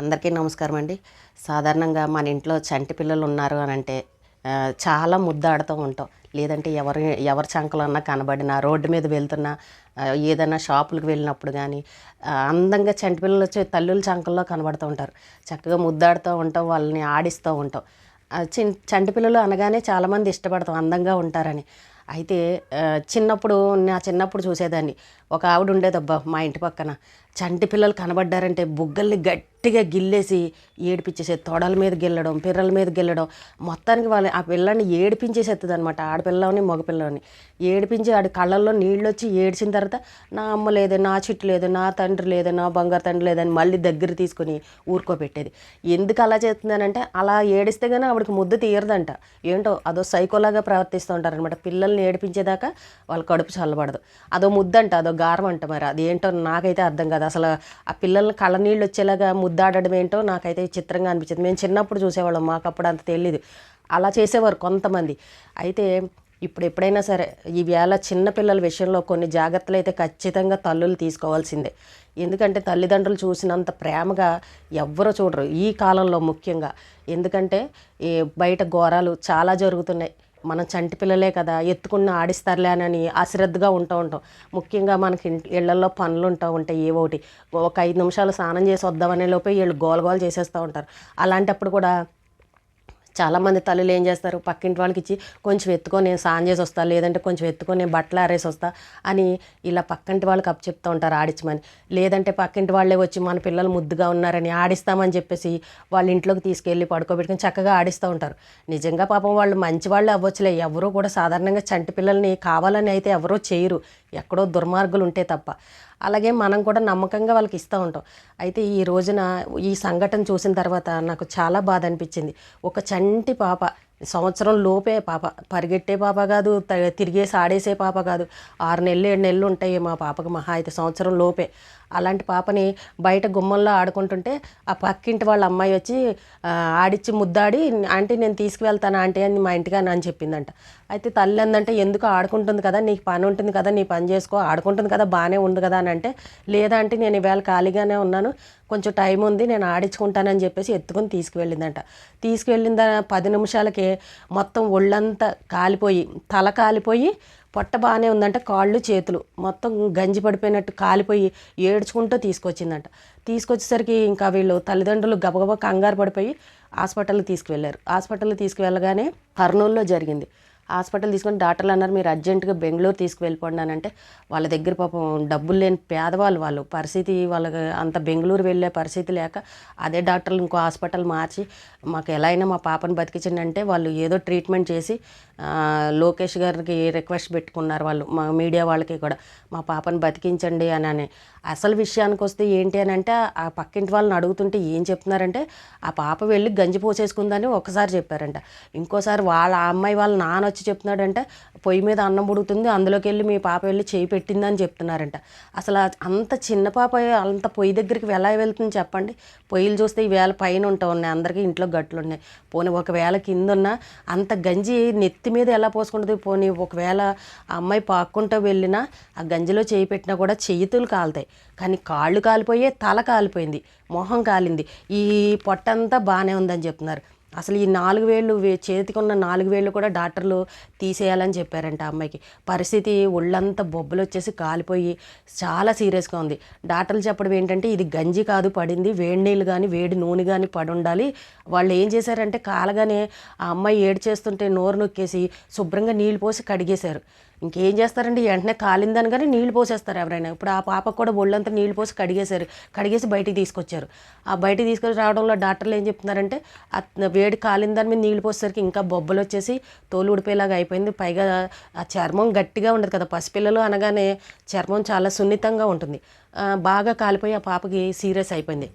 అందరికీ నమస్కారం అండి. సాధారణంగా మన ఇంట్లో చంటి పిల్లలు ఉన్నారు అని అంటే చాలా ముద్దాడుతూ ఉంటాం. లేదంటే ఎవరి చంకలన్నా కనబడినా, రోడ్డు మీద వెళ్తున్నా, ఏదైనా షాపులకు వెళ్ళినప్పుడు కానీ అందంగా చంటి పిల్లలు వచ్చి తల్లుల చంకల్లో కనబడుతూ ఉంటారు. చక్కగా ముద్దాడుతూ ఉంటాం, వాళ్ళని ఆడిస్తూ ఉంటాం. చంటి పిల్లలు అనగానే చాలామంది ఇష్టపడతాం, అందంగా ఉంటారని. అయితే నా చిన్నప్పుడు చూసేదాన్ని. ఒక ఆవిడ ఉండేదబ్బా మా ఇంటి పక్కన. చంటి పిల్లలు కనబడ్డారంటే బుగ్గల్ని గట్టిగా గిల్లేసి ఏడిపించేసేది. తొడల మీద గిల్లడం, పిర్రల మీద గిల్లడం, మొత్తానికి ఆ పిల్లని ఏడిపించేసేస్తుంది అనమాట. ఆడపిల్లని మగపిల్లని ఏడిపించి ఆడి కళ్ళల్లో నీళ్ళు వచ్చి ఏడ్చిన తర్వాత నా అమ్మ లేదే, నా చిట్టు లేదు, నా తండ్రి లేదు, నా బంగారు తండ్రి లేదని మళ్ళీ దగ్గర తీసుకొని ఊరుకోబెట్టేది. ఎందుకు అలా చేస్తుందనంటే అలా ఏడిస్తే కానీ ఆవిడకి ముద్దు తీయరదంట. ఏంటో అదో సైకోలాగా ప్రవర్తిస్తూ ఉంటారనమాట. పిల్లల్ని ఏడిపించేదాకా వాళ్ళ కడుపు చల్లబడదు. అదో ముద్దంట, అదో గారం అంట. మరి అది ఏంటో నాకైతే అర్థం కాదు. అసలు ఆ పిల్లల్ని కళ్ళనీళ్ళు వచ్చేలాగా ముద్దాడడం ఏంటో నాకైతే చిత్రంగా అనిపించింది. మేము చిన్నప్పుడు చూసేవాళ్ళం, మాకు అప్పుడు అంత తెలియదు. అలా చేసేవారు కొంతమంది. అయితే ఇప్పుడు ఎప్పుడైనా సరే ఈవేళ చిన్నపిల్లల విషయంలో కొన్ని జాగ్రత్తలు అయితే ఖచ్చితంగా తల్లులు తీసుకోవాల్సిందే. ఎందుకంటే తల్లిదండ్రులు చూసినంత ప్రేమగా ఎవ్వరూ చూడరు ఈ కాలంలో ముఖ్యంగా. ఎందుకంటే ఈ బయట ఘోరాలు చాలా జరుగుతున్నాయి. మనం చంటి పిల్లలే కదా, ఎత్తుకున్న ఆడిస్తారులే అని అశ్రద్ధగా ఉంటాం. ముఖ్యంగా మనకి ఇళ్లలో పనులు ఉంటాయి ఏవో ఒకటి. ఒక 5 నిమిషాలు స్నానం చేసి వద్దామనే లోపే వీళ్ళు గోల చేసేస్తూ ఉంటారు. అలాంటప్పుడు కూడా చాలామంది తల్లులు ఏం చేస్తారు, పక్కింటి వాళ్ళకి ఇచ్చి కొంచెం ఎత్తుకొని నేను స్నానం చేసి వస్తా, లేదంటే కొంచెం ఎత్తుకొని నేను బట్టలు ఆరేసి వస్తా అని ఇలా పక్కింటి వాళ్ళకి చెప్తూ ఉంటారు ఆడించమని. లేదంటే పక్కింటి వాళ్ళే వచ్చి మన పిల్లలు ముద్దుగా ఉన్నారని ఆడిస్తామని చెప్పేసి వాళ్ళ ఇంట్లోకి తీసుకెళ్ళి పడుకోబెట్టుకొని చక్కగా ఆడిస్తూ ఉంటారు. నిజంగా పాపం వాళ్ళు మంచి వాళ్ళు అవ్వచ్చులే. ఎవరూ కూడా సాధారణంగా చంటి పిల్లల్ని కావాలని అయితే ఎవరూ చేయరు, ఎక్కడో దుర్మార్గులు ఉంటే తప్ప. అలాగే మనం కూడా నమ్మకంగా వాళ్ళకి ఇస్తూ ఉంటాం. అయితే ఈ రోజున ఈ సంఘటన చూసిన తర్వాత నాకు చాలా బాధ అనిపించింది. ఒక చంటి పాప, సంవత్సరం లోపే పాప, పరిగెట్టే పాప కాదు, తిరిగేసి ఆడేసే పాప కాదు. 6 నెలలు 7 నెలలు ఉంటాయి మా పాపకు, మహా అయితే సంవత్సరం లోపే. అలాంటి పాపని బయట గుమ్మంలో ఆడుకుంటుంటే ఆ పక్కింటి వాళ్ళ అమ్మాయి వచ్చి ఆడిచ్చి ముద్దాడి, ఆంటీ నేను తీసుకువెళ్తాను ఆంటీ అని మా ఇంటికి అని చెప్పిందంట. అయితే తల్లి అందంటే ఎందుకు, ఆడుకుంటుంది కదా, నీకు పని ఉంటుంది కదా, నీ పని చేసుకో, ఆడుకుంటుంది కదా, బాగానే ఉంది కదా అని అంటే, లేదా అంటే నేను ఈవేళ ఖాళీగానే ఉన్నాను, కొంచెం టైం ఉంది, నేను ఆడించుకుంటానని చెప్పేసి ఎత్తుకొని తీసుకువెళ్ళిందంట. తీసుకువెళ్ళిన 10 నిమిషాలకే మొత్తం ఒళ్ళంతా కాలిపోయి, తల కాలిపోయి, పొట్ట బాగానే ఉందంట, కాళ్ళు చేతులు మొత్తం గంజి పడిపోయినట్టు కాలిపోయి ఏడ్చుకుంటూ తీసుకొచ్చిందంట. తీసుకొచ్చేసరికి ఇంకా వీళ్ళు తల్లిదండ్రులు గబగబా కంగారు పడిపోయి హాస్పిటల్కి తీసుకువెళ్ళారు. హాస్పిటల్కి తీసుకువెళ్ళగానే కర్నూలులో జరిగింది. హాస్పిటల్ తీసుకొని డాక్టర్లు అన్నారు మీరు అర్జెంటుగా బెంగళూరు తీసుకువెళ్ళిపోండి అని అంటే, వాళ్ళ దగ్గర పాపం డబ్బులు లేని పేదవాళ్ళు, వాళ్ళు పరిస్థితి వాళ్ళకి అంత బెంగళూరు వెళ్ళే పరిస్థితి లేక అదే డాక్టర్లు ఇంకో హాస్పిటల్ మార్చి మాకు ఎలా అయినా మా పాపను బతికించండి అంటే వాళ్ళు ఏదో ట్రీట్మెంట్ చేసి లోకేష్ గారికి రిక్వెస్ట్ పెట్టుకున్నారు వాళ్ళు, మా మీడియా వాళ్ళకి కూడా, మా పాపను బతికించండి అని. అసలు విషయానికి వస్తే ఏంటి అని అంటే, ఆ పక్కింటి వాళ్ళని అడుగుతుంటే ఏం చెప్తున్నారంటే, ఆ పాప వెళ్ళి గంజి పోసేసుకుందని ఒకసారి చెప్పారంట. ఇంకోసారి ఆ అమ్మాయి వాళ్ళ నాన్న వచ్చి చెప్తున్నాడంటే, పొయ్యి మీద అన్నం ఉడుకుతుంది, అందులోకి వెళ్ళి మీ పాప వెళ్ళి చేయి పెట్టిందని చెప్తున్నారంట. అసలు అంత చిన్న పాప అంత పొయ్యి దగ్గరికి ఎలా వెళ్తుంది చెప్పండి. పొయ్యిలు చూస్తే ఈవేళ పైన ఉన్నాయి, అందరికీ ఇంట్లో గట్లు ఉన్నాయి. పోనీ ఒకవేళ కింద ఉన్న అంత గంజి నెత్తి మీద ఎలా పోసుకుంటుంది. పోనీ ఒకవేళ ఆ అమ్మాయి పాక్కుంటూ వెళ్ళినా ఆ గంజిలో చేయి పెట్టినా కూడా చేతులు కాలుతాయి, కానీ కాళ్ళు కాలిపోయే, తల కాలిపోయింది, మొహం కాలింది, ఈ పొట్టంతా బాగానే ఉందని చెప్తున్నారు. అసలు ఈ 4 వేళ్ళు, చేతికి ఉన్న 4 వేళ్ళు కూడా డాక్టర్లు తీసేయాలని చెప్పారంట. అమ్మాయికి పరిస్థితి ఒళ్ళంతా బొబ్బలు వచ్చేసి కాలిపోయి చాలా సీరియస్గా ఉంది. డాక్టర్లు చెప్పడం ఏంటంటే, ఇది గంజి కాదు పడింది, వేడి నీళ్ళు కానీ వేడి నూనె కానీ పడి ఉండాలి. వాళ్ళు ఏం చేశారంటే, కాలగానే ఆ అమ్మాయి ఏడు చేస్తుంటే నోరు నొక్కేసి శుభ్రంగా నీళ్ళు పోసి కడిగేశారు. ఇంకేం చేస్తారండి, వెంటనే కాలిందని కానీ నీళ్ళు పోసేస్తారు ఎవరైనా. ఇప్పుడు ఆ పాపకు కూడా ఒళ్ళంతా నీళ్ళు పోసి కడిగేశారు, కడిగేసి బయటికి తీసుకొచ్చారు. ఆ బయటికి తీసుకొని రావడంలో డాక్టర్లు ఏం చెప్తున్నారంటే, వేడి కాలిందని మీద నీళ్ళు పోసేసరికి ఇంకా బొబ్బలు వచ్చేసి తోలు ఉడిపోయేలాగా అయిపోయింది. పైగా ఆ చర్మం గట్టిగా ఉండదు కదా, పసిపిల్లలు అనగానే చర్మం చాలా సున్నితంగా ఉంటుంది. బాగా కాలిపోయి ఆ పాపకి సీరియస్ అయిపోయింది.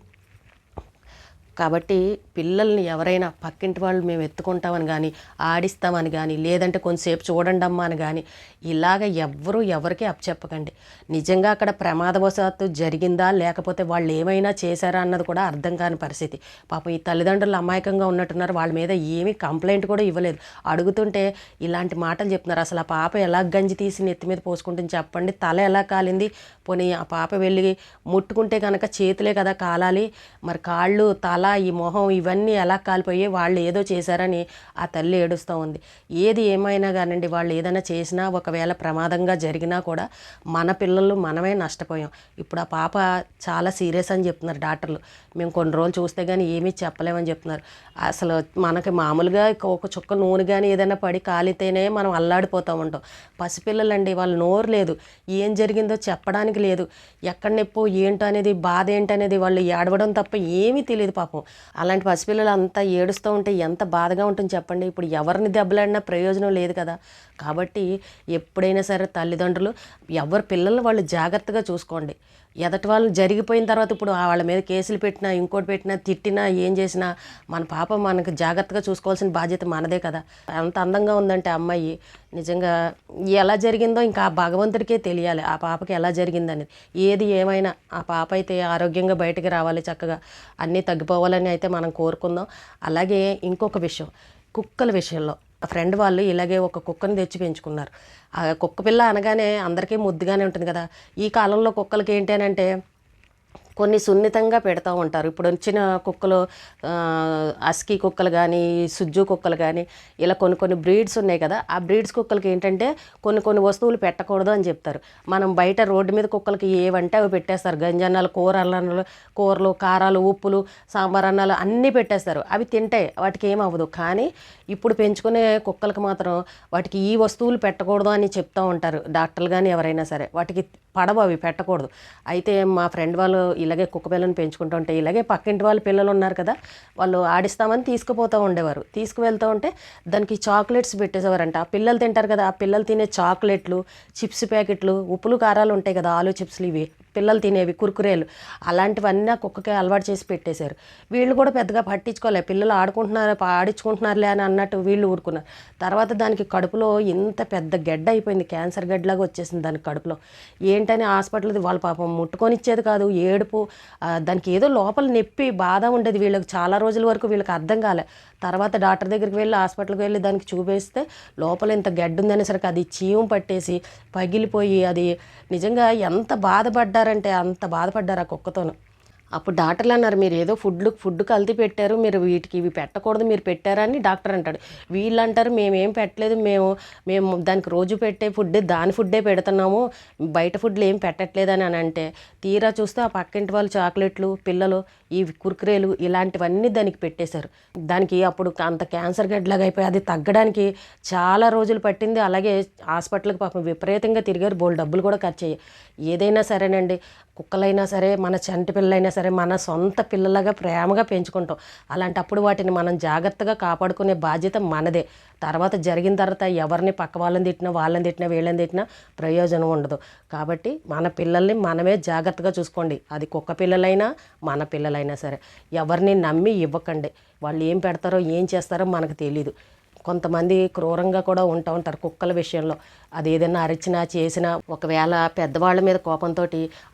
కాబట్టి పిల్లల్ని ఎవరైనా పక్కింటి వాళ్ళు మేము ఎత్తుకుంటామని కానీ ఆడిస్తామని కానీ లేదంటే కొంతసేపు చూడండి అమ్మా అని కానీ ఇలాగ ఎవరికి అప్పచెప్పకండి. నిజంగా అక్కడ ప్రమాదవశాత్తు జరిగిందా లేకపోతే వాళ్ళు ఏమైనా చేశారా అన్నది కూడా అర్థం కాని పరిస్థితి. పాపం ఈ తల్లిదండ్రులు అమాయకంగా ఉన్నట్టున్నారు. వాళ్ళ మీద ఏమీ కంప్లైంట్ కూడా ఇవ్వలేదు. అడుగుతుంటే ఇలాంటి మాటలు చెప్తున్నారు. అసలు ఆ పాప ఎలా గంజి తీసి నెత్తి మీద పోసుకుంటుంది చెప్పండి, తల ఎలా కాలింది, పోనీ ఆ పాప వెళ్ళి ముట్టుకుంటే కనుక చేతులే కదా కాలాలి, మరి కాళ్ళు తల ఈ మొహం ఇవన్నీ ఎలా కాలిపోయి వాళ్ళు ఏదో చేశారని ఆ తల్లి ఏడుస్తూ ఉంది. ఏది ఏమైనా కానండి, వాళ్ళు ఏదైనా చేసినా ఒకవేళ ప్రమాదంగా జరిగినా కూడా మన పిల్లలు మనమే నష్టపోయాం. ఇప్పుడు ఆ పాప చాలా సీరియస్ అని చెప్తున్నారు డాక్టర్లు. మేము కొన్ని రోజులు చూస్తే కానీ ఏమీ చెప్పలేమని చెప్తున్నారు. అసలు మనకి మామూలుగా ఒక చుక్క నూనె కానీ ఏదైనా పడి కాలితేనే మనం అల్లాడిపోతూ ఉంటాం. పసిపిల్లలండి, వాళ్ళు నోరు లేదు, ఏం జరిగిందో చెప్పడానికి లేదు, ఎక్కడ నొప్పో ఏంటో అనేది బాధ ఏంటనేది వాళ్ళు ఏడవడం తప్ప ఏమీ తెలియదు పాపం. అలాంటి పసిపిల్లలు అంతా ఏడుస్తూ ఉంటే ఎంత బాధగా ఉంటుంది చెప్పండి. ఇప్పుడు ఎవరిని దెబ్బలాడినా ప్రయోజనం లేదు కదా. కాబట్టి ఎప్పుడైనా సరే తల్లిదండ్రులు ఎవరి పిల్లల్ని వాళ్ళు జాగ్రత్తగా చూసుకోండి. ఎదటి వాళ్ళు జరిగిపోయిన తర్వాత ఇప్పుడు వాళ్ళ మీద కేసులు పెట్టినా ఇంకోటి పెట్టినా తిట్టినా ఏం చేసినా మన పాప మనకు జాగ్రత్తగా చూసుకోవాల్సిన బాధ్యత మనదే కదా. అంత అందంగా ఉందంటే అమ్మాయి, నిజంగా ఎలా జరిగిందో ఇంకా ఆ భగవంతుడికే తెలియాలి ఆ పాపకి ఎలా జరిగిందనేది. ఏది ఏమైనా ఆ పాప అయితే ఆరోగ్యంగా బయటికి రావాలి, చక్కగా అన్నీ తగ్గిపోవాలని అయితే మనం కోరుకుందాం. అలాగే ఇంకొక విషయం, కుక్కల విషయంలో ఫ్రెండ్ వాళ్ళు ఇలాగే ఒక కుక్కని తెచ్చి పెంచుకున్నారు. ఆ కుక్క పిల్ల అనగానే అందరికీ ముద్దుగానే ఉంటుంది కదా. ఈ కాలంలో కుక్కలకి ఏంటి అని అంటే కొన్ని సున్నితంగా పెడతా ఉంటారు. ఇప్పుడు వచ్చిన కుక్కలు అస్కీ కుక్కలు కానీ సుజ్జు కుక్కలు కానీ ఇలా కొన్ని బ్రీడ్స్ ఉన్నాయి కదా. ఆ బ్రీడ్స్ కుక్కలకి ఏంటంటే కొన్ని వస్తువులు పెట్టకూడదు అని చెప్తారు. మనం బయట రోడ్డు మీద కుక్కలకి ఏవంటే అవి పెట్టేస్తారు. గంజన్నాలు, కూరలు, కారాలు, ఉప్పులు, సాంబార్ అన్నాలు అన్నీ పెట్టేస్తారు. అవి తింటాయి, వాటికి ఏం అవ్వదు. కానీ ఇప్పుడు పెంచుకునే కుక్కలకు మాత్రం వాటికి ఈ వస్తువులు పెట్టకూడదు అని చెప్తూ ఉంటారు డాక్టర్లు కానీ ఎవరైనా సరే. వాటికి పడవ అవి పెట్టకూడదు. అయితే మా ఫ్రెండ్ వాళ్ళు ఇలాగే కుక్క పిల్లని పెంచుకుంటూ ఉంటే ఇలాగే పక్కింటి వాళ్ళు పిల్లలు ఉన్నారు కదా, వాళ్ళు ఆడిస్తామని తీసుకుపోతూ ఉండేవారు. తీసుకువెళ్తూ ఉంటే దానికి చాక్లెట్స్ పెట్టేసేవారంట. ఆ పిల్లలు తింటారు కదా, ఆ పిల్లలు తినే చాక్లెట్లు, చిప్స్ ప్యాకెట్లు, ఉప్పులు కారాలు ఉంటాయి కదా, ఆలు చిప్స్లు, ఇవి పిల్లలు తినేవి కుర్కురేలు, అలాంటివన్నీ ఆ కుక్కకి అలవాటు చేసి పెట్టేశారు. వీళ్ళు కూడా పెద్దగా పట్టించుకోలే, పిల్లలు ఆడించుకుంటున్నారులే అని అన్నట్టు వీళ్ళు ఊరుకున్నారు. తర్వాత దానికి కడుపులో ఇంత పెద్ద గెడ్డ అయిపోయింది, క్యాన్సర్ గడ్డలాగా వచ్చేసింది దానికి కడుపులో. ఏంటని హాస్పిటల్ది వాళ్ళ పాపం ముట్టుకొని ఇచ్చేది కాదు, ఏడుపు, దానికి ఏదో లోపల నొప్పి బాధ ఉండేది. వీళ్ళకి చాలా రోజుల వరకు వీళ్ళకి అర్థం కాలే. తర్వాత డాక్టర్ దగ్గరికి వెళ్ళి హాస్పిటల్కి వెళ్ళి దానికి చూపిస్తే లోపల ఇంత గడ్డ ఉందనేసరికి అది చీము పట్టేసి పగిలిపోయి, అది నిజంగా ఎంత బాధపడ్డారంటే అంత బాధపడ్డారు ఆ కుక్కతోను. అప్పుడు డాక్టర్లు అన్నారు, మీరు ఏదో ఫుడ్ కల్తీ పెట్టారు, మీరు వీటికి ఇవి పెట్టకూడదు, మీరు పెట్టారా అని డాక్టర్ అంటాడు. వీళ్ళు అంటారు మేమేం పెట్టలేదు, మేము దానికి రోజు పెట్టే దాని ఫుడ్డే పెడుతున్నాము, బయట ఫుడ్లు ఏం పెట్టట్లేదు అని అంటే తీరా చూస్తే ఆ పక్కింటి వాళ్ళు చాక్లెట్లు, పిల్లలు ఈ కుర్కురేలు ఇలాంటివన్నీ దానికి పెట్టేశారు. దానికి అప్పుడు అంత క్యాన్సర్ గడ్డలాగా అయిపోయి అది తగ్గడానికి చాలా రోజులు పట్టింది. అలాగే హాస్పిటల్కి పాపం విపరీతంగా తిరిగారు, బోల్ డబ్బులు కూడా ఖర్చు అయ్యాయి. ఏదైనా సరేనండి, కుక్కలైనా సరే మన చంటి పిల్లలైనా సరే మన సొంత పిల్లలుగా ప్రేమగా పెంచుకుంటాం. అలాంటప్పుడు వాటిని మనం జాగ్రత్తగా కాపాడుకునే బాధ్యత మనదే. తర్వాత జరిగిన తర్వాత ఎవరిని పక్క వాళ్ళని తిట్టినా వీళ్ళని తిట్టినా ప్రయోజనం ఉండదు. కాబట్టి మన పిల్లల్ని మనమే జాగ్రత్తగా చూసుకోండి. అది కుక్క పిల్లలైనా మన పిల్లలైనా సరే ఎవరిని నమ్మి ఇవ్వకండి. వాళ్ళు ఏం పెడతారో ఏం చేస్తారో మనకు తెలీదు. కొంతమంది క్రూరంగా కూడా ఉంటారు కుక్కల విషయంలో. అది ఏదైనా అరిచినా చేసినా ఒకవేళ పెద్దవాళ్ళ మీద కోపంతో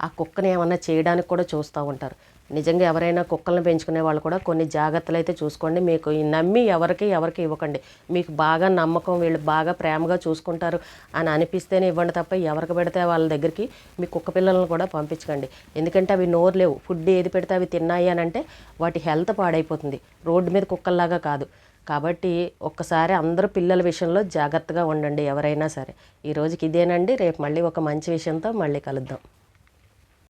ఆ కుక్కని ఏమన్నా చేయడానికి కూడా చూస్తూ ఉంటారు. నిజంగా ఎవరైనా కుక్కలను పెంచుకునే వాళ్ళు కూడా కొన్ని జాగ్రత్తలు అయితే చూసుకోండి. మీకు నమ్మి ఎవరికి ఇవ్వకండి. మీకు బాగా నమ్మకం, వీళ్ళు బాగా ప్రేమగా చూసుకుంటారు అని అనిపిస్తేనే ఇవ్వండి తప్ప ఎవరికి పెడితే వాళ్ళ దగ్గరికి మీ కుక్క పిల్లలను కూడా పంపించకండి. ఎందుకంటే అవి నోరు లేవు, ఫుడ్ ఏది పెడితే అవి తిన్నాయి అని అంటే వాటి హెల్త్ పాడైపోతుంది, రోడ్డు మీద కుక్కల్లాగా కాదు. కాబట్టి ఒక్కసారి అందరూ పిల్లల విషయంలో జాగ్రత్తగా ఉండండి ఎవరైనా సరే. ఈ రోజుకి ఇదేనండి. రేపు మళ్ళీ ఒక మంచి విషయంతో మళ్ళీ కలుద్దాం.